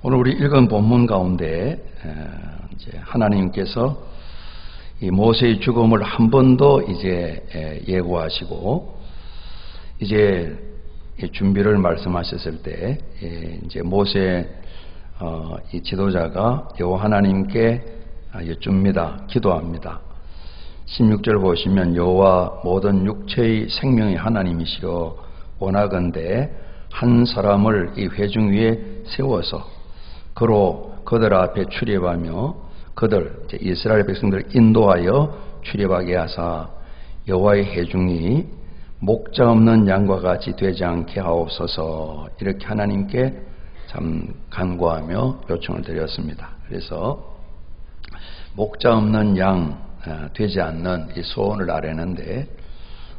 오늘 우리 읽은 본문 가운데 이제 하나님께서 이 모세의 죽음을 한 번 더 이제 예고하시고 이제 준비를 말씀하셨을 때 이제 모세 이 지도자가 여호와 하나님께 여쭙니다. 기도합니다. 16절 보시면 여호와 모든 육체의 생명의 하나님이시여 원하건대 한 사람을 이 회중 위에 세워서 그로 그들 앞에 출입하며 그들 이스라엘 백성들을 인도하여 출입하게 하사 여호와의 회중이 목자 없는 양과 같이 되지 않게 하옵소서. 이렇게 하나님께 참 간구하며 요청을 드렸습니다. 그래서 목자 없는 양 되지 않는 이 소원을 아뢰는데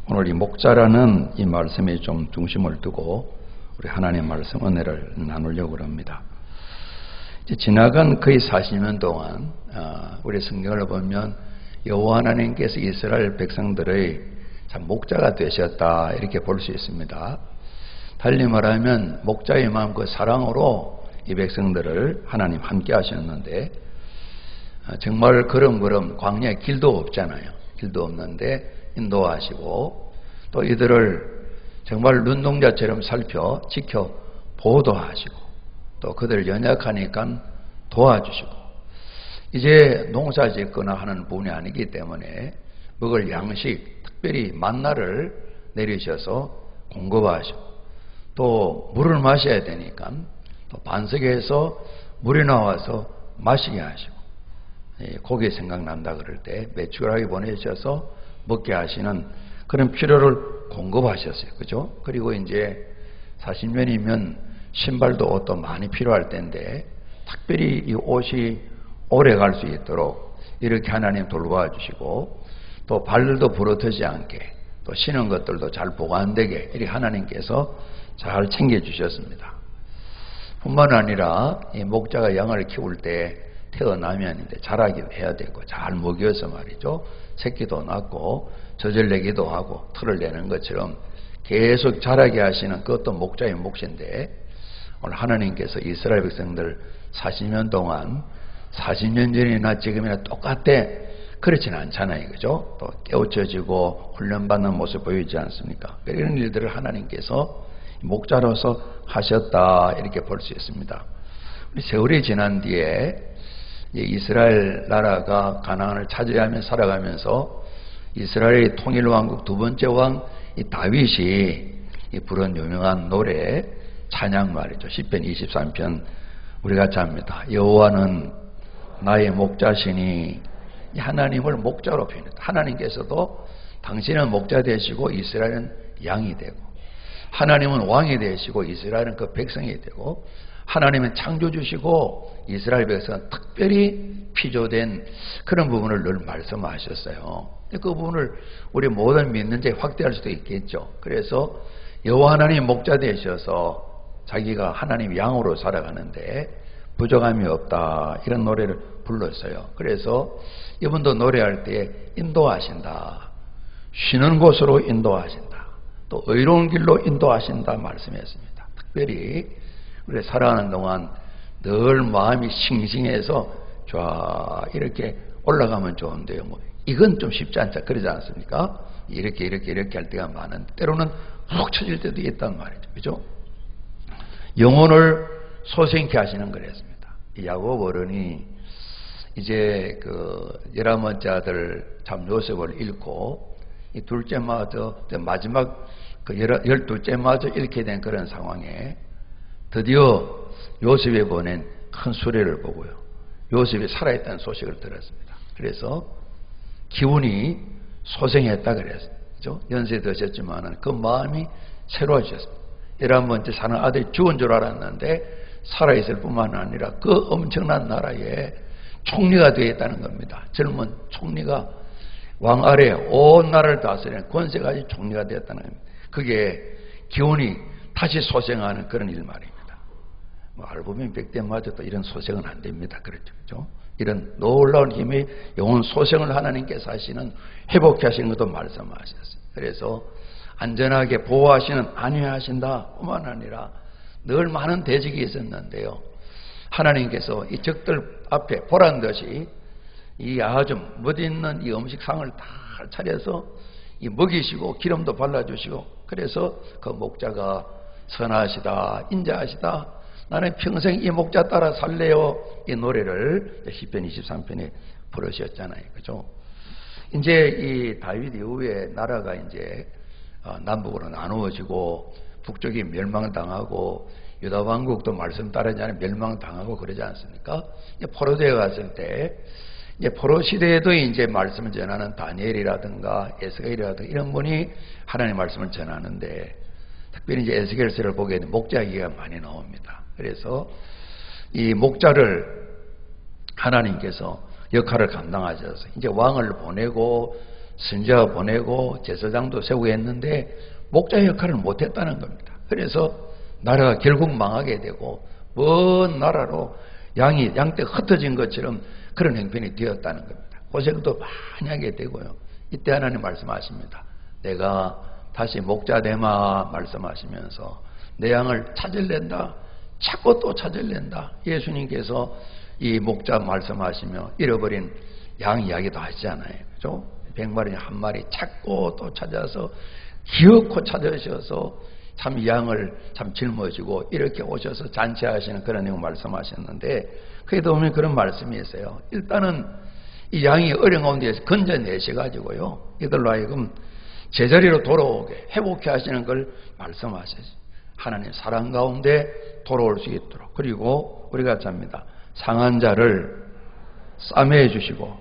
오늘 이 목자라는 이 말씀에 좀 중심을 두고 우리 하나님의 말씀 은혜를 나누려고 합니다. 지나간 거의 40년 동안 우리 성경을 보면 여호와 하나님께서 이스라엘 백성들의 참 목자가 되셨다 이렇게 볼 수 있습니다. 달리 말하면 목자의 마음 그 사랑으로 이 백성들을 하나님 함께 하셨는데 정말 그럼 광야에 길도 없잖아요. 길도 없는데 인도하시고 또 이들을 정말 눈동자처럼 살펴 지켜 보호도 하시고 또 그들 연약하니까 도와주시고 이제 농사 짓거나 하는 분이 아니기 때문에 먹을 양식 특별히 만나를 내리셔서 공급하시고 또 물을 마셔야 되니까 또 반석에서 물이 나와서 마시게 하시고 고기 생각난다 그럴 때 매출하게 보내셔서 먹게 하시는 그런 필요를 공급하셨어요. 그죠? 그리고 이제 40년이면 신발도 옷도 많이 필요할 텐데 특별히 이 옷이 오래 갈 수 있도록 이렇게 하나님 돌봐주시고 또 발들도 부러뜨지 않게 또 신은 것들도 잘 보관되게 이렇게 하나님께서 잘 챙겨주셨습니다. 뿐만 아니라 이 목자가 양을 키울 때 태어나면 이제 자라게 해야 되고 잘 먹여서 말이죠. 새끼도 낳고 젖을 내기도 하고 털을 내는 것처럼 계속 자라게 하시는 그것도 목자의 몫인데 오늘 하나님께서 이스라엘 백성들 40년 동안 40년 전이나 지금이나 똑같대 그렇지는 않잖아요. 그죠? 또 깨우쳐지고 훈련받는 모습 보이지 않습니까? 이런 일들을 하나님께서 목자로서 하셨다 이렇게 볼 수 있습니다. 세월이 지난 뒤에 이스라엘 나라가 가나안을 차지하며 살아가면서 이스라엘의 통일왕국 두 번째 왕 이 다윗이 부른 유명한 노래 찬양 말이죠. 시편 23편 우리 같이 합니다. 여호와는 나의 목자시니 하나님을 목자로 표현했다. 하나님께서도 당신은 목자 되시고 이스라엘은 양이 되고 하나님은 왕이 되시고 이스라엘은 그 백성이 되고 하나님은 창조주시고 이스라엘 백성은 특별히 피조된 그런 부분을 늘 말씀하셨어요. 그 부분을 우리 모든 믿는 자에 확대할 수도 있겠죠. 그래서 여호와 하나님 목자 되셔서 자기가 하나님 양으로 살아가는데 부족함이 없다 이런 노래를 불렀어요. 그래서 이분도 노래할 때 인도하신다. 쉬는 곳으로 인도하신다. 또 의로운 길로 인도하신다 말씀했습니다. 특별히 우리 살아가는 동안 늘 마음이 싱싱해서 쫙 이렇게 올라가면 좋은데요. 이건 좀 쉽지 않자 그러지 않습니까? 이렇게 할 때가 많은데 때로는 훅 쳐질 때도 있단 말이죠. 그죠? 영혼을 소생케 하시는 거랬습니다. 야곱 어른이 이제 그 11번째 아들 참 요셉을 잃고 이 둘째마저 마지막 그 12째마저 잃게 된 그런 상황에 드디어 요셉이 보낸 큰 수레를 보고요. 요셉이 살아있다는 소식을 들었습니다. 그래서 기운이 소생했다 그랬죠. 연세 드셨지만은 그 마음이 새로워졌습니다. 11번째 사는 아들이 죽은 줄 알았는데 살아있을 뿐만 아니라 그 엄청난 나라에 총리가 되어 있다는 겁니다. 젊은 총리가 왕 아래 온 나라를 다스리는 권세가지 총리가 되었다는 겁니다. 그게 기운이 다시 소생하는 그런 일 말입니다. 알보민 백대마저도 이런 소생은 안 됩니다. 그렇죠? 이런 놀라운 힘의 영혼 소생을 하나님께서 하시는 회복케 하시는 것도 말씀하셨어요. 그래서 안전하게 보호하시는 안위하신다 뿐만 아니라 늘 많은 대적이 있었는데요. 하나님께서 이 적들 앞에 보란 듯이 이 아주 멋있는 이 음식상을 다 차려서 이 먹이시고 기름도 발라주시고, 그래서 그 목자가 선하시다 인자하시다 나는 평생 이 목자 따라 살래요, 이 노래를 시편 23편에 부르셨잖아요. 그죠? 이제 이 다윗 이후에 나라가 이제 남북으로 나누어지고 북쪽이 멸망당하고 유다 왕국도 말씀 따르지 않으면 멸망당하고 그러지 않습니까? 포로되어 갔을 때 이제 포로 시대에도 이제 말씀을 전하는 다니엘이라든가 에스겔이라든가 이런 분이 하나님의 말씀을 전하는데, 특별히 이제 에스겔서를 보게 되면 목자 얘기가 많이 나옵니다. 그래서 이 목자를 하나님께서 역할을 감당하셔서 이제 왕을 보내고 선지자 보내고 제사장도 세우고 했는데 목자 역할을 못했다는 겁니다. 그래서 나라가 결국 망하게 되고 먼 나라로 양떼 흩어진 것처럼 그런 형편이 되었다는 겁니다. 고생도 많이 하게 되고요. 이때 하나님 말씀하십니다. 내가 다시 목자 되마 말씀하시면서 내 양을 찾을랜다, 찾고 또 찾을랜다. 예수님께서 이 목자 말씀하시며 잃어버린 양 이야기도 하시잖아요. 그죠? 100마리 한 마리 찾고 또 찾아서 기어코 찾으셔서 참 양을 참 짊어지고 이렇게 오셔서 잔치하시는 그런 내용 말씀하셨는데, 그에도 보면 그런 말씀이 있어요. 일단은 이 양이 어려운 가운데에서 건져내셔가지고요, 이들로 하여금 제자리로 돌아오게 회복해 하시는 걸 말씀하셔요. 하나님 사랑 가운데 돌아올 수 있도록. 그리고 우리가 잡니다. 상한 자를 싸매해 주시고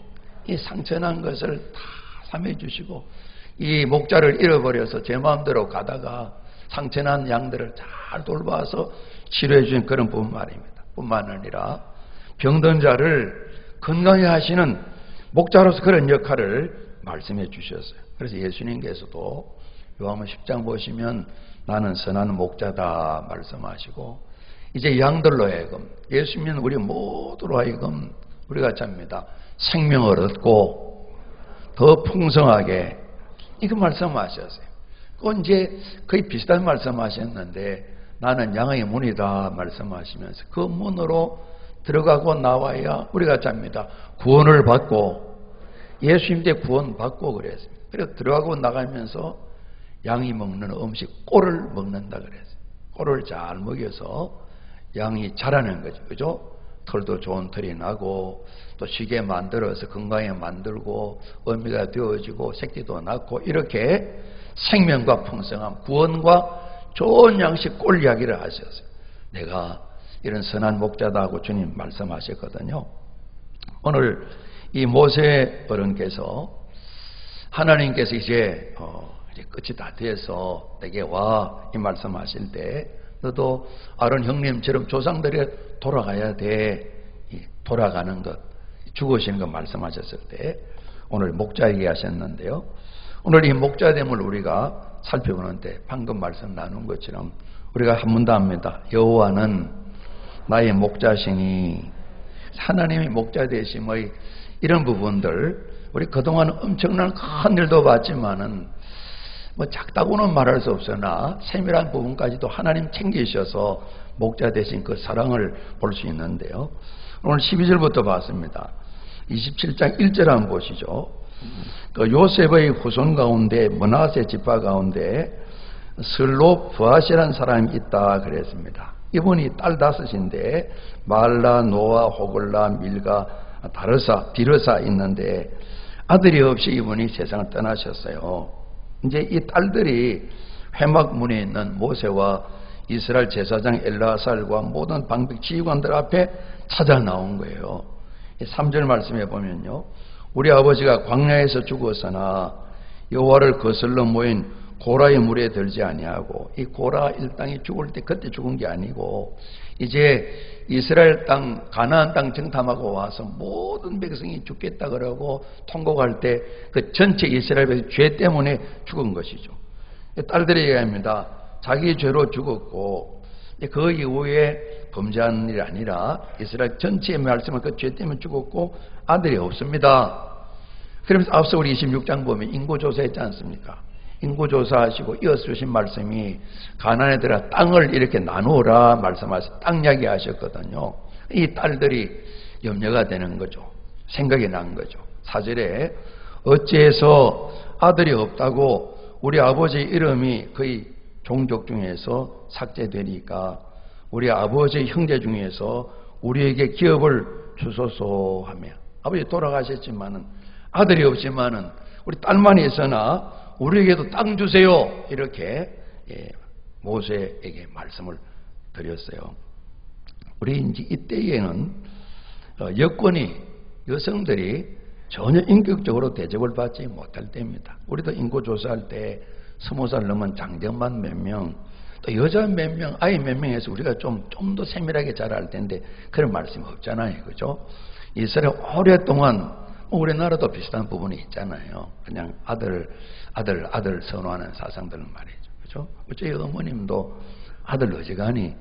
이 상처난 것을 다 싸매해 주시고, 이 목자를 잃어버려서 제 마음대로 가다가 상처난 양들을 잘 돌봐서 치료해 주신 그런 분 말입니다. 뿐만 아니라 병든 자를 건강해 하시는 목자로서 그런 역할을 말씀해 주셨어요. 그래서 예수님께서도 요한복음 10장 보시면 나는 선한 목자다 말씀하시고, 이제 양들로 하여금 예수님은 우리 모두로 하여금 우리가 잡니다. 생명을 얻고 더 풍성하게 이거 말씀하셨어요. 그건 이제 거의 비슷한 말씀하셨는데 나는 양의 문이다 말씀하시면서 그 문으로 들어가고 나와야 우리가 잡니다. 구원을 받고 예수님께 구원받고 그랬습니다. 그래서 들어가고 나가면서 양이 먹는 음식 꼴을 먹는다 그랬어요. 꼴을 잘 먹여서 양이 자라는 거죠. 그죠? 털도 좋은 털이 나고 또 쉬게 만들어서 건강에 만들고 어미가 되어지고 새끼도 낳고 이렇게 생명과 풍성함, 구원과 좋은 양식 꼴 이야기를 하셨어요. 내가 이런 선한 목자다 하고 주님 말씀하셨거든요. 오늘 이 모세 어른께서 하나님께서 이제 끝이 다 돼서 내게 와 이 말씀하실 때 너도 아론 형님처럼 조상들이 돌아가야 돼. 돌아가는 것, 죽으시는 것 말씀하셨을 때 오늘 목자 얘기하셨는데요. 오늘 이 목자됨을 우리가 살펴보는데 방금 말씀 나눈 것처럼 우리가 한 번 더 합니다. 여호와는 나의 목자시니, 하나님의 목자 되심의 이런 부분들 우리 그동안 엄청난 큰 일도 봤지만은 뭐 작다고는 말할 수 없으나 세밀한 부분까지도 하나님 챙기셔서 목자 되신 그 사랑을 볼 수 있는데요. 오늘 12절부터 봤습니다. 27장 1절 한번 보시죠. 그 요셉의 후손 가운데 므낫세 지파 가운데 슬로 부하시라는 사람이 있다 그랬습니다. 이분이 딸 다섯인데 말라, 노아, 호글라, 밀가, 비르사 있는데 아들이 없이 이분이 세상을 떠나셨어요. 이제 이 딸들이 회막문에 있는 모세와 이스라엘 제사장 엘라살과 모든 방백 지휘관들 앞에 찾아 나온 거예요. 3절 말씀해 보면요, 우리 아버지가 광야에서 죽었으나 여호와를 거슬러 모인 고라의 물에 들지 아니하고, 이 고라 일당이 죽을 때 그때 죽은 게 아니고 이제 이스라엘 땅 가나안 땅 정탐하고 와서 모든 백성이 죽겠다 그러고 통곡할 때 그 전체 이스라엘 백성 죄 때문에 죽은 것이죠. 딸들이 얘기합니다. 자기 죄로 죽었고 그 이후에 범죄한 일이 아니라 이스라엘 전체의 말씀은 그 죄 때문에 죽었고 아들이 없습니다. 그러면서 앞서 우리 26장 보면 인구조사했지 않습니까? 인구조사하시고 이어서 주신 말씀이 가나안에 들어 땅을 이렇게 나누어라 말씀하셔서 땅 이야기 하셨거든요. 이 딸들이 염려가 되는 거죠. 생각이 난 거죠. 4절에 어찌해서 아들이 없다고 우리 아버지 이름이 거의 종족 중에서 삭제되니까 우리 아버지 형제 중에서 우리에게 기업을 주소서 하며, 아버지 돌아가셨지만은 아들이 없지만은 우리 딸만 있으나 우리에게도 땅 주세요. 이렇게 모세에게 말씀을 드렸어요. 우리 이제 이때에는 여건이, 여성들이 전혀 인격적으로 대접을 받지 못할 때입니다. 우리도 인구조사할 때 20살 넘은 장정만 몇 명, 또 여자 몇 명, 아이 몇 명에서 우리가 좀 더 세밀하게 잘 알 텐데 그런 말씀이 없잖아요. 그죠? 이스라엘 오랫동안 우리나라도 비슷한 부분이 있잖아요. 그냥 아들 선호하는 사상들은 말이죠. 그죠? 저희 어머님도 아들 어지간히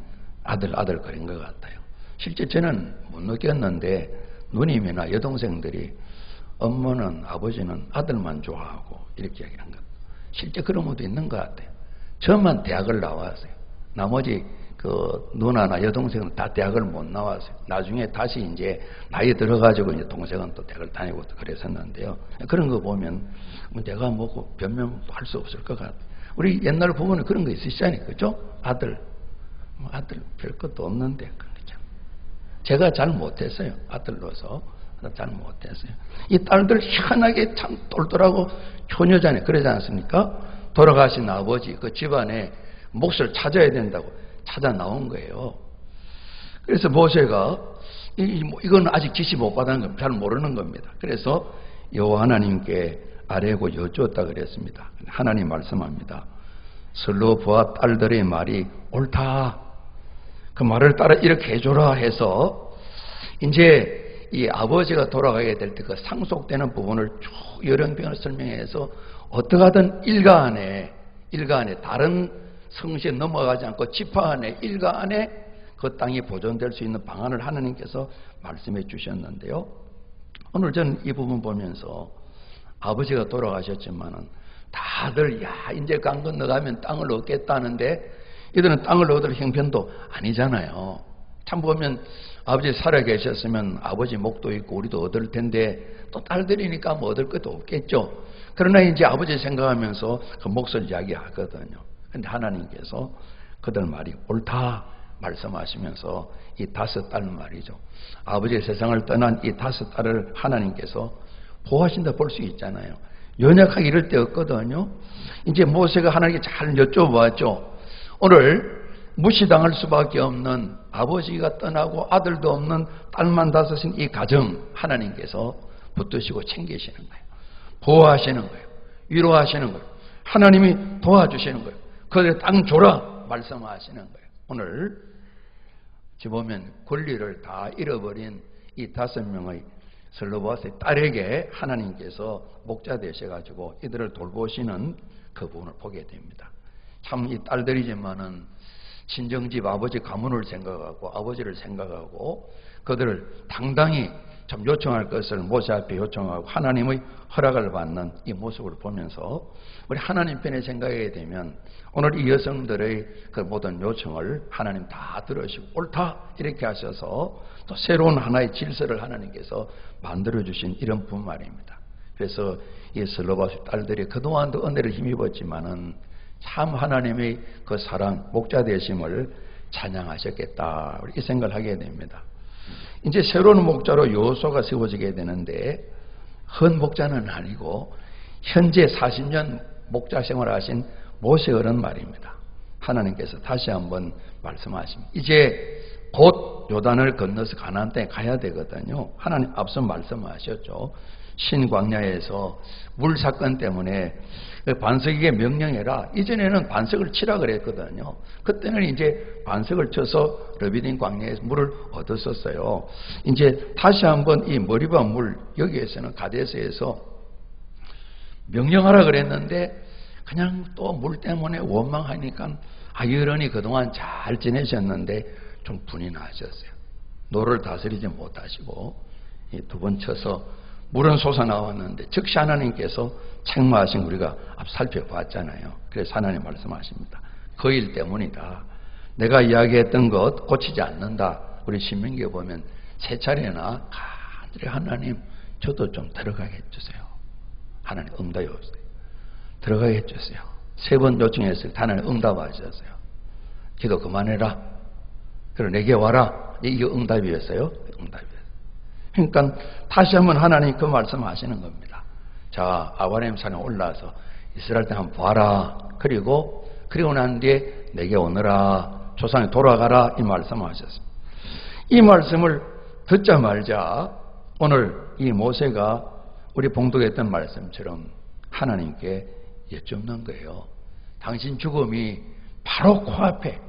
아들 그런 것 같아요. 실제 저는 못 느꼈는데 누님이나 여동생들이 엄마는, 아버지는 아들만 좋아하고 이렇게 얘기한 것. 실제 그런 것도 있는 것 같아요. 저만 대학을 나왔어요. 나머지 그 누나나 여동생은 다 대학을 못 나왔어요. 나중에 다시 이제 나이 들어가지고 이제 동생은 또 대학을 다니고 또 그랬었는데요. 그런 거 보면 내가 뭐고 변명할 수 없을 것 같아요. 우리 옛날 부모는 그런 거 있으시잖아요. 그죠? 아들 별 것도 없는데. 제가 잘 못했어요. 아들로서. 잘 못했어요. 이 딸들 희한하게 참 똘똘하고 효녀잖아요. 그러지 않습니까? 돌아가신 아버지 그 집안에 몫을 찾아야 된다고 찾아 나온 거예요. 그래서 모세가 이건 아직 지시 못 받은 건 잘 모르는 겁니다. 그래서 여호와 하나님께 아뢰고 여쭈었다 그랬습니다. 하나님 말씀합니다. 슬로브와 딸들의 말이 옳다. 그 말을 따라 이렇게 해줘라 해서 이제 이 아버지가 돌아가게 될 때 그 상속되는 부분을 쭉 요령병을 설명해서 어떻게 하든 일가 안에 다른 성시에 넘어가지 않고 지파 안에 일가 안에 그 땅이 보존될 수 있는 방안을 하나님께서 말씀해 주셨는데요. 오늘 저는 이 부분 보면서 아버지가 돌아가셨지만은 다들 이제 강 건너가면 땅을 얻겠다는데 이들은 땅을 얻을 형편도 아니잖아요. 참 보면 아버지 살아 계셨으면 아버지 목도 있고 우리도 얻을 텐데 또 딸들이니까 뭐 얻을 것도 없겠죠. 그러나 이제 아버지 생각하면서 그 몫을 이야기하거든요. 그런데 하나님께서 그들 말이 옳다 말씀하시면서 이 5딸 말이죠. 아버지의 세상을 떠난 이 5딸을 하나님께서 보호하신다 볼 수 있잖아요. 연약하게 이럴 때 없거든요. 이제 모세가 하나님께 잘 여쭤보았죠. 오늘 무시당할 수밖에 없는 아버지가 떠나고 아들도 없는 딸만 5인 이 가정 하나님께서 붙드시고 챙기시는 거예요. 보호하시는 거예요. 위로하시는 거예요. 하나님이 도와주시는 거예요. 그들의 땅 줘라 말씀하시는 거예요. 오늘 지금 보면 권리를 다 잃어버린 이 5명의 슬로바스의 딸에게 하나님께서 목자 되셔가지고 이들을 돌보시는 그 부분을 보게 됩니다. 참 이 딸들이지만은 친정집 아버지 가문을 생각하고 아버지를 생각하고 그들을 당당히 참 요청할 것을 모세 앞에 요청하고 하나님의 허락을 받는 이 모습을 보면서 우리 하나님 편에 생각하게 되면 오늘 이 여성들의 그 모든 요청을 하나님 다 들으시고 옳다 이렇게 하셔서 또 새로운 하나의 질서를 하나님께서 만들어주신 이런 분말입니다. 그래서 이 슬로바스 딸들이 그동안도 은혜를 힘입었지만은 참 하나님의 그 사랑, 목자 되심을 찬양하셨겠다. 이 생각을 하게 됩니다. 이제 새로운 목자로 여호수아가 세워지게 되는데 헌 목자는 아니고 현재 40년 목자 생활을 하신 모세 어른 말입니다. 하나님께서 다시 한번 말씀하십니다. 이제 곧 요단을 건너서 가나안 땅에 가야 되거든요. 하나님 앞서 말씀하셨죠. 신광야에서 물 사건 때문에 반석에게 명령해라. 이전에는 반석을 치라 그랬거든요. 그때는 이제 반석을 쳐서 르비딘 광야에서 물을 얻었었어요. 이제 다시 한번 이 머리바 물 여기에서는 가데스에서 명령하라 그랬는데 그냥 또 물 때문에 원망하니까 여론이 그동안 잘 지내셨는데 좀 분이 나셨어요. 노를 다스리지 못하시고 2번 쳐서 물은 솟아나왔는데 즉시 하나님께서 책망하신 우리가 앞 살펴봤잖아요. 그래서 하나님 말씀하십니다. 그 일 때문이다. 내가 이야기했던 것 고치지 않는다. 우리 신명기에 보면 세 차례나 간절히 하나님 저도 좀 들어가게 해주세요. 하나님 응답이 없어요. 들어가게 해주세요. 3번 요청했을 때 하나님 응답하셨어요. 기도 그만해라. 그리고 내게 와라. 이게 응답이었어요. 응답이었어요. 그러니까 다시 한번 하나님 그 말씀하시는 겁니다. 자, 아브라함 산에 올라와서 이스라엘 땅 한번 봐라. 그리고 난 뒤에 내게 오너라. 조상에 돌아가라. 이 말씀하셨습니다. 이 말씀을 듣자마자 오늘 이 모세가 우리 봉독했던 말씀처럼 하나님께 여쭙는 거예요. 당신 죽음이 바로 코앞에,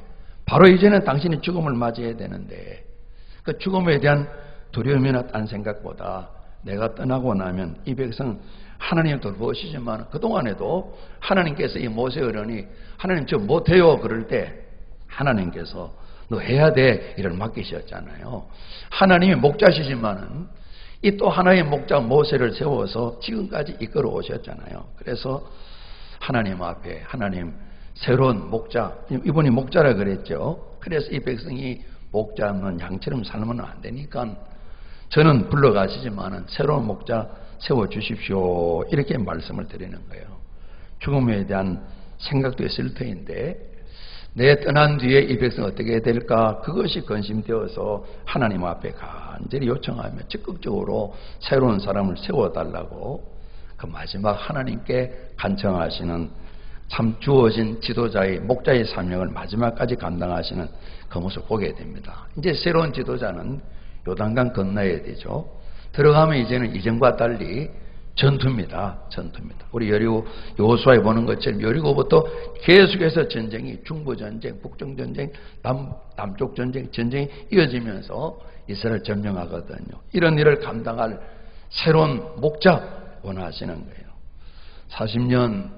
바로 이제는 당신이 죽음을 맞이해야 되는데 그 죽음에 대한 두려움이나 딴 생각보다 내가 떠나고 나면 이 백성 하나님을 돌보시지만 그동안에도 하나님께서 이 모세 어른이 하나님 저 못해요 그럴 때 하나님께서 너 해야 돼 이를 맡기셨잖아요. 하나님이 목자시지만은 이 또 하나의 목자 모세를 세워서 지금까지 이끌어 오셨잖아요. 그래서 하나님 앞에 하나님 새로운 목자, 이분이 목자라 그랬죠. 그래서 이 백성이 목자 없는 양처럼 살면 안 되니까 저는 불러가시지만은 새로운 목자 세워주십시오. 이렇게 말씀을 드리는 거예요. 죽음에 대한 생각도 있을 터인데 내 떠난 뒤에 이 백성 어떻게 해야 될까? 그것이 근심되어서 하나님 앞에 간절히 요청하며 적극적으로 새로운 사람을 세워달라고 그 마지막 하나님께 간청하시는 참 주어진 지도자의 목자의 사명을 마지막까지 감당하시는 그 모습을 보게 됩니다. 이제 새로운 지도자는 요단강 건너야 되죠. 들어가면 이제는 이전과 달리 전투입니다. 전투입니다. 우리 여리고 여호수아에 보는 것처럼 여리고부터 계속해서 전쟁이 중부전쟁, 북중전쟁, 남쪽 전쟁이 이어지면서 이스라엘 점령하거든요. 이런 일을 감당할 새로운 목자 원하시는 거예요. 40년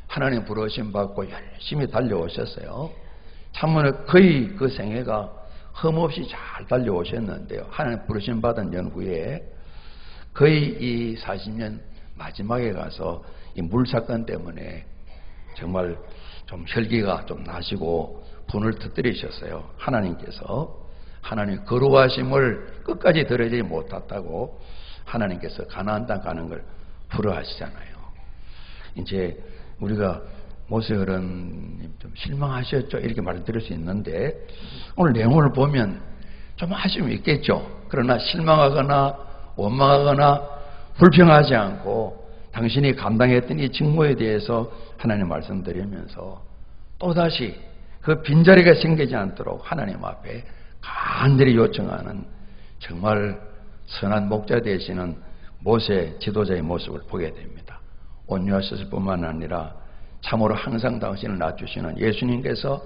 하나님 부르심 받고 열심히 달려오셨어요. 참으로 거의 그 생애가 흠없이 잘 달려오셨는데요. 하나님 부르심 받은 연후에 거의 이 40년 마지막에 가서 이 물사건 때문에 정말 좀 혈기가 좀 나시고 분을 터뜨리셨어요. 하나님께서 하나님 거룩하심을 끝까지 들어지지 못했다고 하나님께서 가나안 땅 가는 걸 불허하시잖아요. 이제 우리가 모세 어른님 좀 실망하셨죠? 이렇게 말드릴 수 있는데 오늘 내용을 보면 좀 아쉬움이 있겠죠. 그러나 실망하거나 원망하거나 불평하지 않고 당신이 감당했던 이 직무에 대해서 하나님 말씀드리면서 또다시 그 빈자리가 생기지 않도록 하나님 앞에 간절히 요청하는 정말 선한 목자 되시는 모세 지도자의 모습을 보게 됩니다. 온유하셨을 뿐만 아니라 참으로 항상 당신을 낮추시는 예수님께서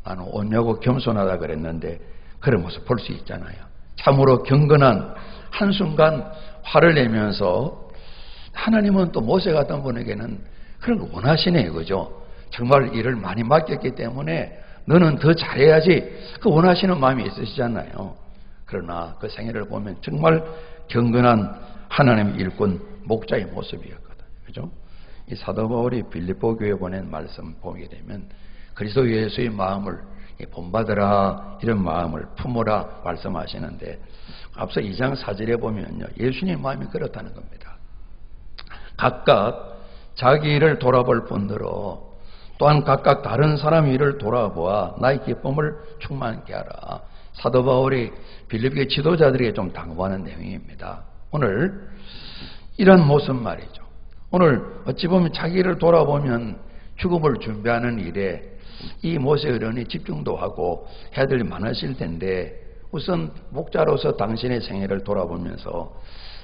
나는 온유하고 겸손하다 그랬는데 그런 모습 볼 수 있잖아요. 참으로 경건한 한순간 화를 내면서 하나님은 또 모세 같은 분에게는 그런 걸 원하시네 그죠? 정말 일을 많이 맡겼기 때문에 너는 더 잘해야지 그 원하시는 마음이 있으시잖아요. 그러나 그 생애를 보면 정말 경건한 하나님 일꾼 목자의 모습이었거든요. 그죠? 이 사도 바울이 빌립보 교회에 보낸 말씀 보게 되면 그리스도 예수의 마음을 본받으라 이런 마음을 품으라 말씀하시는데 앞서 2장 4절에 보면요. 예수님의 마음이 그렇다는 겁니다. 각각 자기 일을 돌아볼 뿐더러 또한 각각 다른 사람 일을 돌아보아 나의 기쁨을 충만케 하라. 사도 바울이 빌립보의 지도자들에게 좀 당부하는 내용입니다. 오늘 이런 모습 말이죠. 오늘 어찌 보면 자기 일을 돌아보면 죽음을 준비하는 일에 이 모세 어른이 집중도 하고 해야 될 일이 많으실 텐데 우선 목자로서 당신의 생애를 돌아보면서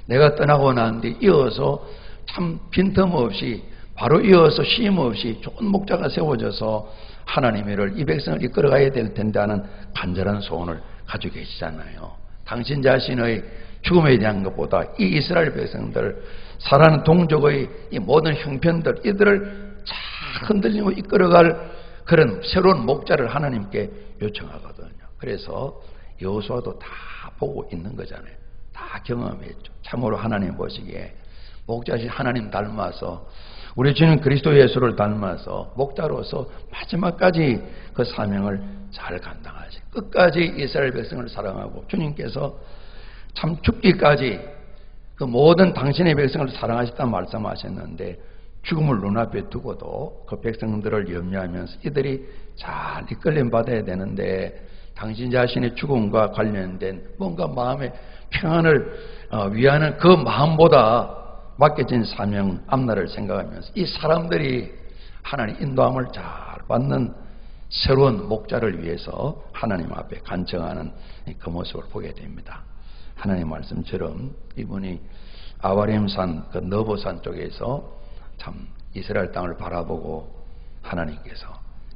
내가 떠나고 난 뒤 이어서 참 빈틈없이 바로 이어서 쉼 없이 좋은 목자가 세워져서 하나님의 일을 이 백성을 이끌어가야 될 텐데 하는 간절한 소원을 가지고 계시잖아요. 당신 자신의 죽음에 대한 것보다 이 이스라엘 백성들 살아가는 동족의 이 모든 형편들 이들을 잘 흔들리고 이끌어갈 그런 새로운 목자를 하나님께 요청하거든요. 그래서 여호수아도 다 보고 있는 거잖아요. 다 경험했죠. 참으로 하나님 보시기에 목자신 하나님 닮아서 우리 주님 그리스도 예수를 닮아서 목자로서 마지막까지 그 사명을 잘 감당하시. 끝까지 이스라엘 백성을 사랑하고 주님께서 참 죽기까지 그 모든 당신의 백성을 사랑하셨다 말씀하셨는데 죽음을 눈앞에 두고도 그 백성들을 염려하면서 이들이 잘 이끌림 받아야 되는데 당신 자신의 죽음과 관련된 뭔가 마음의 평안을 위하는 그 마음보다 맡겨진 사명 앞날을 생각하면서 이 사람들이 하나님 인도함을 잘 받는 새로운 목자를 위해서 하나님 앞에 간청하는 그 모습을 보게 됩니다. 하나님 말씀처럼 이분이 아바림산 그 너보산 쪽에서 참 이스라엘 땅을 바라보고 하나님께서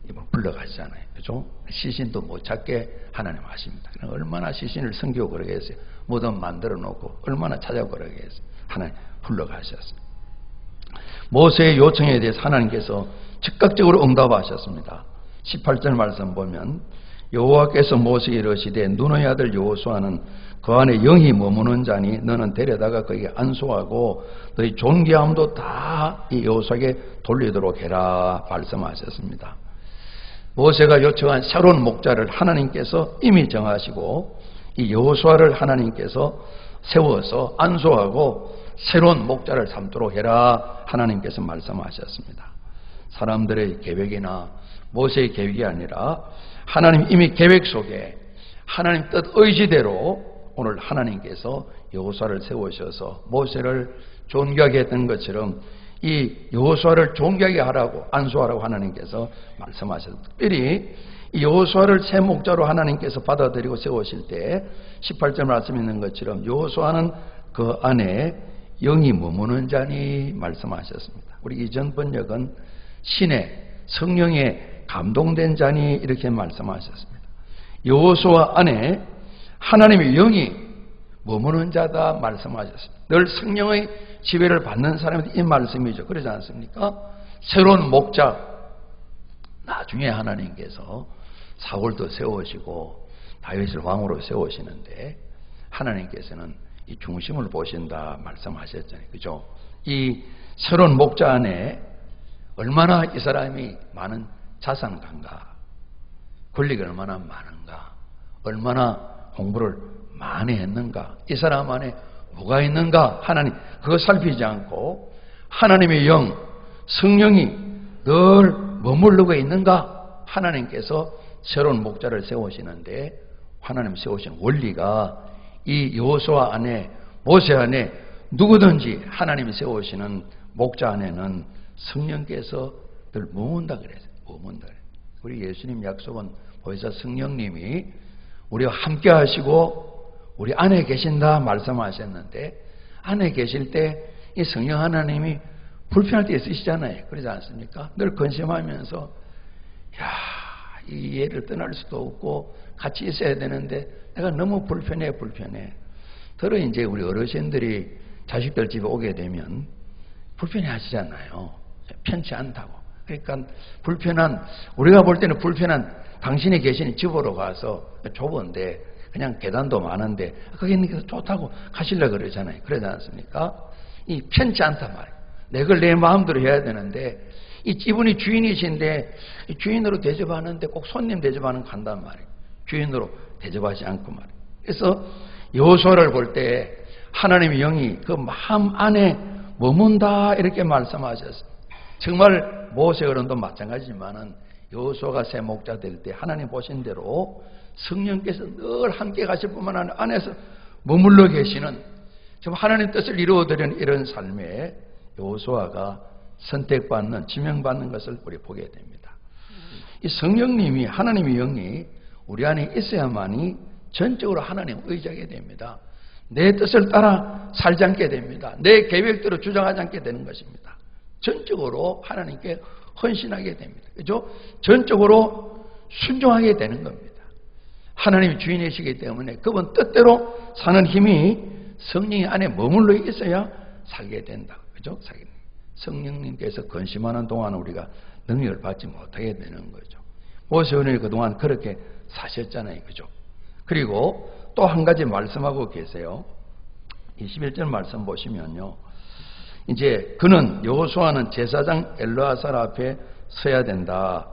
이분 불러가시잖아요. 그죠? 시신도 못 찾게 하나님 하십니다. 얼마나 시신을 섬기고 그러겠어요. 무덤 만들어 놓고 얼마나 찾아고 그러겠어요. 하나님 불러가셨어요. 모세의 요청에 대해서 하나님께서 즉각적으로 응답하셨습니다. 18절 말씀 보면 여호와께서 모세에게 이르시되 눈의 아들 여호수아는 그 안에 영이 머무는 자니 너는 데려다가 거기에 안수하고 너희 존귀함도 다 이 여호수아에게 돌리도록 해라 말씀하셨습니다. 모세가 요청한 새로운 목자를 하나님께서 이미 정하시고 이 여호수아를 하나님께서 세워서 안수하고 새로운 목자를 삼도록 해라 하나님께서 말씀하셨습니다. 사람들의 계획이나 모세의 계획이 아니라 하나님 이미 계획 속에 하나님 뜻 의지대로 오늘 하나님께서 여호수아를 세우셔서 모세를 존귀하게 했던 것처럼 이 여호수아를 존귀하게 하라고 안수하라고 하나님께서 말씀하셨습니다. 특별히 이 여호수아를 새 목자로 하나님께서 받아들이고 세우실 때 18절 말씀 있는 것처럼 여호수아는 그 안에 영이 머무는 자니 말씀하셨습니다. 우리 이전 번역은 신의 성령에 감동된 자니 이렇게 말씀하셨습니다. 여호수아 안에 하나님의 영이 머무는 자다 말씀하셨습니다. 늘 성령의 지배를 받는 사람이 이 말씀이죠. 그러지 않습니까? 새로운 목자, 나중에 하나님께서 사울도 세우시고 다윗을 왕으로 세우시는데 하나님께서는 이 중심을 보신다 말씀하셨잖아요. 그죠? 이 새로운 목자 안에 얼마나 이 사람이 많은 자산가인가, 권리가 얼마나 많은가, 얼마나 공부를 많이 했는가, 이 사람 안에 뭐가 있는가, 하나님 그거 살피지 않고 하나님의 영, 성령이 늘 머무르고 있는가, 하나님께서 새로운 목자를 세우시는데 하나님 세우신 원리가 이 여호수아 안에 모세 안에 누구든지 하나님이 세우시는 목자 안에는 성령께서 늘 머문다 그랬어요. 머문다 그랬어요. 우리 예수님 약속은 보혜사 성령님이 우리와 함께 하시고 우리 안에 계신다 말씀하셨는데 안에 계실 때 이 성령 하나님이 불편할 때 있으시잖아요. 그러지 않습니까? 늘 근심하면서 이 얘를 떠날 수도 없고 같이 있어야 되는데 내가 너무 불편해. 더러 이제 우리 어르신들이 자식들 집에 오게 되면 불편해 하시잖아요. 편치 않다고. 그러니까 불편한, 우리가 볼 때는 불편한 당신이 계시는 집으로 가서 좁은데 그냥 계단도 많은데 거기 있는 게 좋다고 가시려고 그러잖아요. 그러지 않습니까? 이 편치 않단 말이에요. 내가 내 마음대로 해야 되는데 이분이 주인이신데 주인으로 대접하는데 꼭 손님 대접하는 간단 말이에요. 주인으로 대접하지 않고 말이에요. 그래서 여호수아를 볼 때 하나님의 영이 그 마음 안에 머문다 이렇게 말씀하셨어요. 정말 모세 어른도 마찬가지지만은 여호수아가 새 목자 될 때 하나님 보신 대로 성령께서 늘 함께 가실 뿐만 아니라 안에서 머물러 계시는 지금 하나님 뜻을 이루어드리는 이런 삶에 여호수아가 선택받는, 지명받는 것을 우리 보게 됩니다. 이 성령님이, 하나님의 영이 우리 안에 있어야만이 전적으로 하나님 의지하게 됩니다. 내 뜻을 따라 살지 않게 됩니다. 내 계획대로 주장하지 않게 되는 것입니다. 전적으로 하나님께 헌신하게 됩니다. 그죠? 전적으로 순종하게 되는 겁니다. 하나님이 주인이시기 때문에 그분 뜻대로 사는 힘이 성령이 안에 머물러 있어야 살게 된다. 그죠? 성령님께서 근심하는 동안 우리가 능력을 받지 못하게 되는 거죠. 모세는 그동안 그렇게 사셨잖아요. 그죠? 그리고 또 한 가지 말씀하고 계세요. 21절 말씀 보시면요. 이제 그는 여호수아는 제사장 엘르아살 앞에 서야 된다.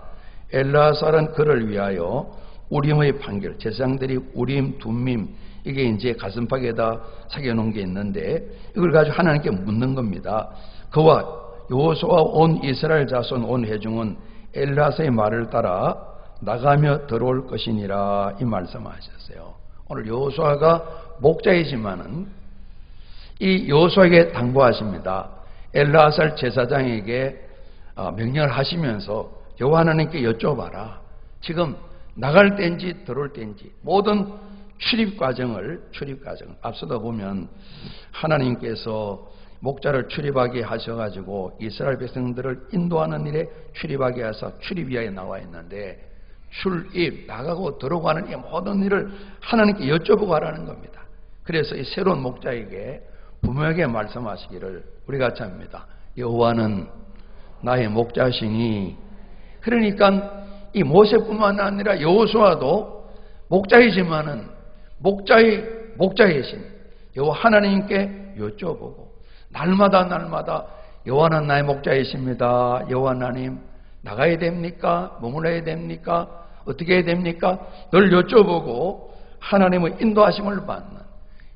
엘르아살은 그를 위하여 우림의 판결, 제사장들이 우림, 둠밈 이게 이제 가슴팍에다 새겨놓은 게 있는데 이걸 가지고 하나님께 묻는 겁니다. 그와 여호수아와 온 이스라엘 자손 온 회중은 엘르아살의 말을 따라 나가며 들어올 것이니라 이 말씀하셨어요. 오늘 여호수아가 목자이지만은 이 여호수아에게 당부하십니다. 엘르아살 제사장에게 명령을 하시면서 여호와 하나님께 여쭤봐라. 지금 나갈 때인지 들어올 때인지 모든 출입 과정을 앞서다 보면 하나님께서 목자를 출입하게 하셔가지고 이스라엘 백성들을 인도하는 일에 출입하게 하셔서 출입 이하에 나와 있는데 출입, 나가고 들어가는 이 모든 일을 하나님께 여쭤보고 하라는 겁니다. 그래서 이 새로운 목자에게 분명하게 말씀하시기를 우리 같이 합니다. 여호와는 나의 목자시니. 그러니까 이 모세뿐만 아니라 여호수아도 목자이지만은 목자이신 여호와 하나님께 여쭤보고 날마다 여호와는 나의 목자이십니다. 여호와 하나님 나가야 됩니까? 머물러야 됩니까? 어떻게 해야 됩니까? 늘 여쭤보고 하나님의 인도하심을 받는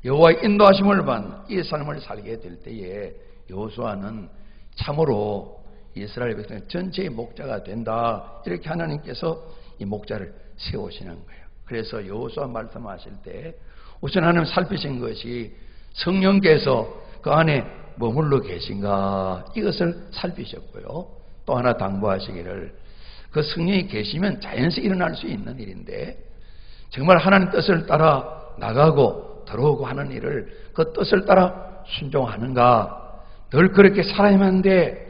여호와의 인도하심을 받는 이 삶을 살게 될 때에 여호수아는 참으로 이스라엘 백성 전체의 목자가 된다. 이렇게 하나님께서 이 목자를 세우시는 거예요. 그래서 여호수아 말씀하실 때 우선 하나님 살피신 것이 성령께서 그 안에 머물러 계신가 이것을 살피셨고요. 또 하나 당부하시기를 그 성령이 계시면 자연스레 일어날 수 있는 일인데 정말 하나님 뜻을 따라 나가고 들어오고 하는 일을 그 뜻을 따라 순종하는가. 늘 그렇게 살아야만 돼.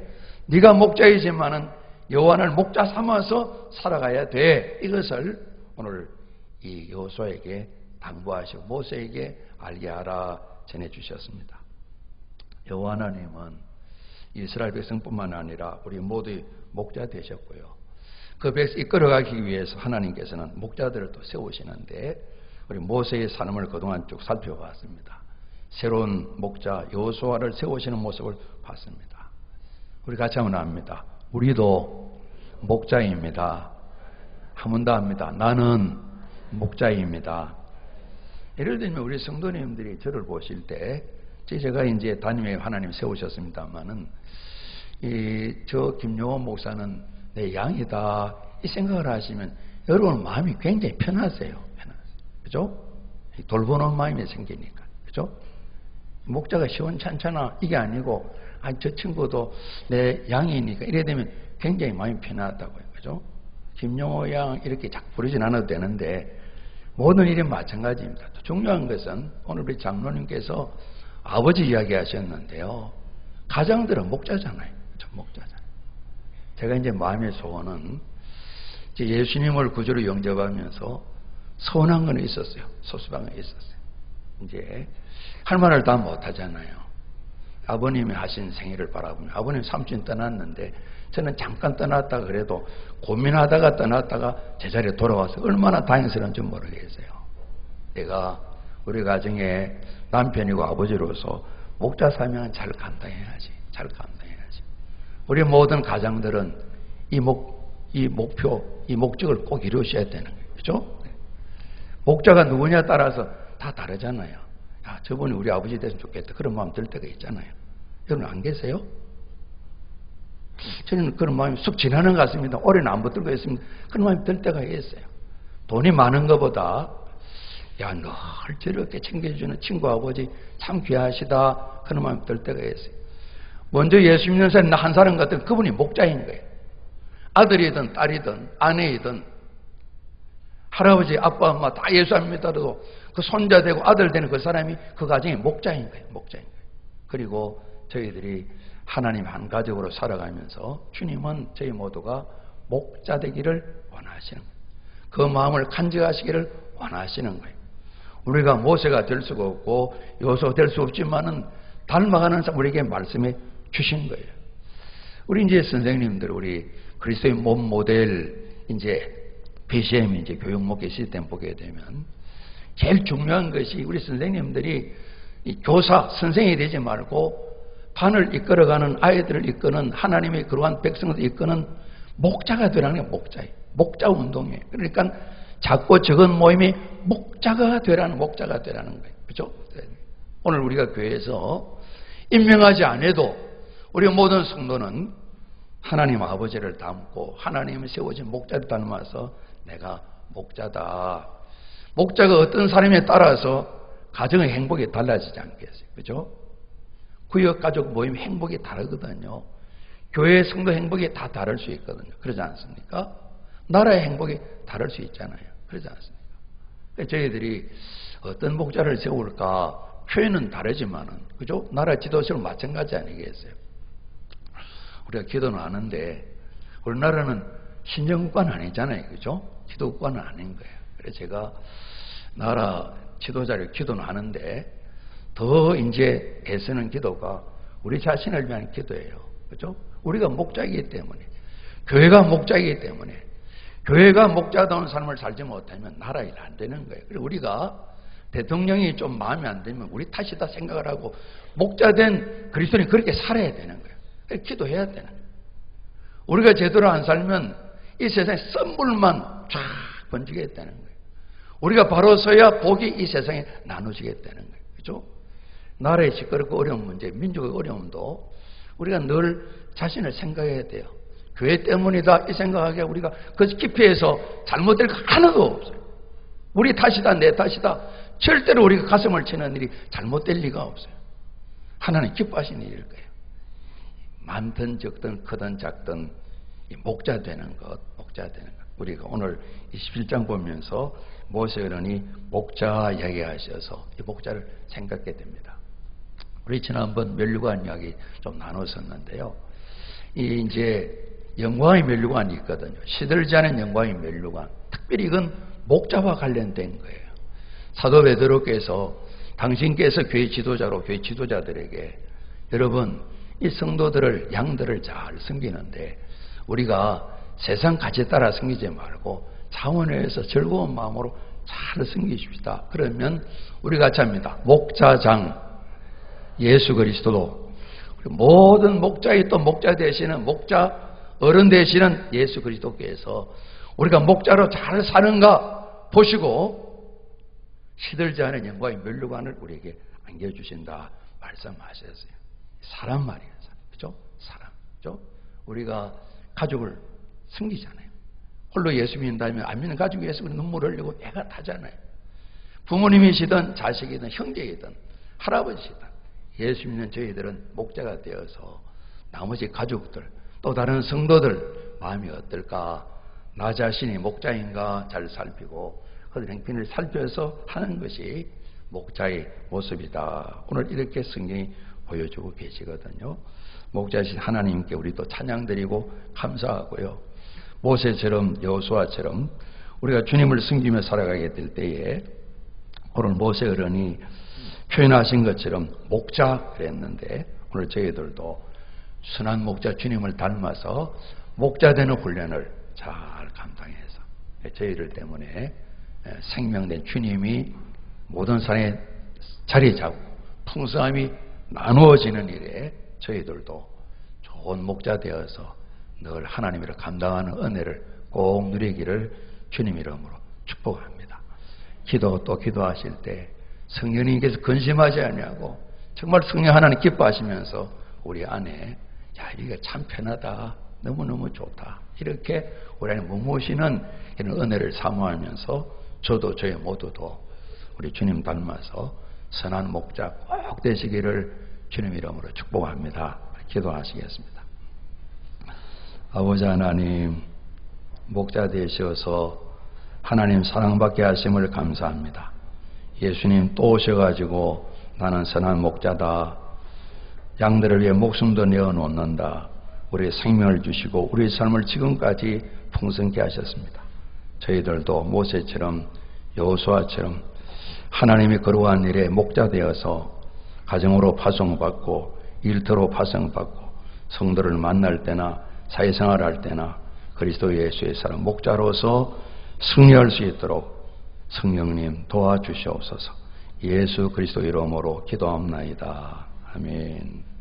네가 목자이지만은 여호와를 목자 삼아서 살아가야 돼. 이것을 오늘 이 여호수아에게 당부하시고 모세에게 알게 하라 전해주셨습니다. 여호와 하나님은 이스라엘 백성뿐만 아니라 우리 모두의 목자 되셨고요. 그 백성 이끌어가기 위해서 하나님께서는 목자들을 또 세우시는데 우리 모세의 삶을 그동안 쭉 살펴봤습니다. 새로운 목자 여호수아를 세우시는 모습을 봤습니다. 우리 같이 한번 합니다. 우리도 목자입니다. 한 번 더 합니다. 나는 목자입니다. 예를 들면 우리 성도님들이 저를 보실 때 제가 이제 담임에 하나님 세우셨습니다만은 저 김용호 목사는 내 양이다 이 생각을 하시면 여러분 마음이 굉장히 편하세요. 그죠? 돌보는 마음이 생기니까. 그죠? 목자가 시원찮잖아 이게 아니고 저 친구도 내 양이니까 이래 되면 굉장히 마음이 편하다고요. 그죠? 김용호 양 이렇게 자꾸 부르진 않아도 되는데 모든 일이 마찬가지입니다. 또 중요한 것은 오늘 우리 장로님께서 아버지 이야기 하셨는데요. 가장들은 목자잖아요. 그렇죠? 목자잖아요. 제가 이제 마음의 소원은 이제 예수님을 구주로 영접하면서 서운한 건 있었어요. 소수방에 있었어요. 이제 할 말을 다 못하잖아요. 아버님이 하신 생애를 바라보면 아버님 삼촌 떠났는데 저는 잠깐 떠났다가 그래도 고민하다가 떠났다가 제자리에 돌아와서 얼마나 다행스러운지 모르겠어요. 내가 우리 가정에 남편이고 아버지로서 목자 사명은 잘 감당해야지. 잘 감당해야지. 우리 모든 가장들은 이 목표, 이 목적을 꼭 이루셔야 되는 거예요. 그렇죠? 목자가 누구냐에 따라서 다 다르잖아요. 야, 저분이 우리 아버지 됐으면 좋겠다. 그런 마음 들 때가 있잖아요. 여러분 안 계세요? 저는 그런 마음이 쑥 지나는 것 같습니다. 올해는 안 붙들고 있습니다. 그런 마음이 들 때가 있어요. 돈이 많은 것보다 야, 늘 저렇게 챙겨주는 친구 아버지 참 귀하시다. 그런 마음이 들 때가 있어요. 먼저 예수 믿는 사람 한 사람 같은 그분이 목자인 거예요. 아들이든 딸이든 아내이든 할아버지 아빠 엄마 다 예수 안 믿더라도 그 손자 되고 아들 되는 그 사람이 그 가정의 목자인 거예요. 목자인 거예요. 그리고 저희들이 하나님 한 가족으로 살아가면서 주님은 저희 모두가 목자 되기를 원하시는 거예요. 그 마음을 간직하시기를 원하시는 거예요. 우리가 모세가 될 수가 없고 여호수아가 될 수 없지만은 닮아가는 우리에게 말씀해 주신 거예요. 우리 이제 선생님들 우리 그리스도의 몸 모델 이제 BCM 이제 교육 목회 시스템 보게 되면 제일 중요한 것이 우리 선생님들이 이 교사 선생이 되지 말고 판을 이끌어가는 아이들을 이끄는 하나님의 그러한 백성을 이끄는 목자가 되라는 게 목자 운동이에요. 그러니까 작고 적은 모임이 목자가 되라는 거예요. 그렇죠? 오늘 우리가 교회에서 임명하지 않아도 우리 모든 성도는 하나님 아버지를 닮고 하나님이 세워진 목자를 닮아서 내가 목자다. 목자가 어떤 사람에 따라서 가정의 행복이 달라지지 않겠어요? 그렇죠? 구역 가족 모임 행복이 다르거든요. 교회 성도 행복이 다 다를 수 있거든요. 그러지 않습니까? 나라의 행복이 다를 수 있잖아요. 그러지 않습니까? 저희들이 어떤 목자를 세울까 표현은 다르지만은, 그죠? 나라 지도자는 마찬가지 아니겠어요? 우리가 기도는 하는데, 우리나라는 신정국가는 아니잖아요. 그죠? 기도국가는 아닌 거예요. 그래서 제가 나라 지도자를 기도는 하는데, 더 이제 애쓰는 기도가 우리 자신을 위한 기도예요. 그죠? 우리가 목자이기 때문에, 교회가 목자이기 때문에, 교회가 목자다운 삶을 살지 못하면 나라 일 안 되는 거예요. 그리고 우리가 대통령이 좀 마음에 안 들면 우리 탓이다 생각을 하고 목자된 그리스도인이 그렇게 살아야 되는 거예요. 기도해야 되는 거예요. 우리가 제대로 안 살면 이 세상에 썸불만 쫙 번지게 되는 거예요. 우리가 바로 서야 복이 이 세상에 나눠지게 되는 거예요. 그렇죠? 나라의 시끄럽고 어려운 문제, 민족의 어려움도 우리가 늘 자신을 생각해야 돼요. 교회 때문이다 이 생각하기에 우리가 그 깊이에서 잘못될 거 하나도 없어요. 우리 탓이다 내 탓이다 절대로 우리가 가슴을 치는 일이 잘못될 리가 없어요. 하나님 기뻐하시는 일일 거예요. 많든 적든 크든 작든 이 목자 되는 것. 우리가 오늘 27장 보면서 모세어른이 목자 이야기하셔서 이 목자를 생각하게 됩니다. 우리 지난번 면류관 이야기 좀 나눴었는데요. 이 이제 영광의 면류관이 있거든요. 시들지 않은 영광의 면류관. 특별히 이건 목자와 관련된 거예요. 사도 베드로께서 당신께서 교회 지도자로 교회 지도자들에게 여러분 이 성도들을 양들을 잘 섬기는데 우리가 세상 가치에 따라 섬기지 말고 자원에서 즐거운 마음으로 잘 섬기십시다. 그러면 우리 같이 합니다. 목자장 예수 그리스도도 모든 목자의 또 목자 되시는 목자 어른 되시는 예수 그리스도께서 우리가 목자로 잘 사는가 보시고 시들지 않은 영광의 면류관을 우리에게 안겨주신다 말씀하셨어요. 사람 말이에요. 그죠? 사람. 그죠? 우리가 가족을 섬기잖아요. 홀로 예수 믿는다면 안 믿는 가족이 예수 눈물 흘리고 애가 타잖아요. 부모님이시든 자식이든 형제이든 할아버지시든 예수 믿는 저희들은 목자가 되어서 나머지 가족들 또 다른 성도들 마음이 어떨까 나 자신이 목자인가 잘 살피고 그들 행편을 살펴서 하는 것이 목자의 모습이다. 오늘 이렇게 성경이 보여주고 계시거든요. 목자이신 하나님께 우리도 찬양드리고 감사하고요. 모세처럼 여호수아처럼 우리가 주님을 섬기며 살아가게 될 때에 오늘 모세 어른이 표현하신 것처럼 목자 그랬는데 오늘 저희들도 순한 목자 주님을 닮아서 목자 되는 훈련을 잘 감당해서 저희들 때문에 생명된 주님이 모든 사람의 자리 잡고 풍성함이 나누어지는 일에 저희들도 좋은 목자 되어서 늘 하나님을 감당하는 은혜를 꼭 누리기를 주님 이름으로 축복합니다. 기도 또 기도하실 때 성령님께서 근심하지 않냐고 정말 성령 하나님 기뻐하시면서 우리 안에 야 이게 참 편하다 너무너무 좋다 이렇게 우리 안에 머무시는 이런 은혜를 사모하면서 저도 저희 모두도 우리 주님 닮아서 선한 목자 꼭 되시기를 주님 이름으로 축복합니다. 기도하시겠습니다. 아버지 하나님 목자 되셔서 하나님 사랑받게 하심을 감사합니다. 예수님 또 오셔가지고 나는 선한 목자다. 양들을 위해 목숨도 내어놓는다. 우리의 생명을 주시고 우리의 삶을 지금까지 풍성케 하셨습니다. 저희들도 모세처럼 여호수아처럼 하나님이 거룩한 일에 목자 되어서 가정으로 파송받고 일터로 파송받고 성도를 만날 때나 사회생활할 때나 그리스도 예수의 사랑 목자로서 승리할 수 있도록 성령님 도와주시옵소서. 예수 그리스도 이름으로 기도합나이다. 아멘.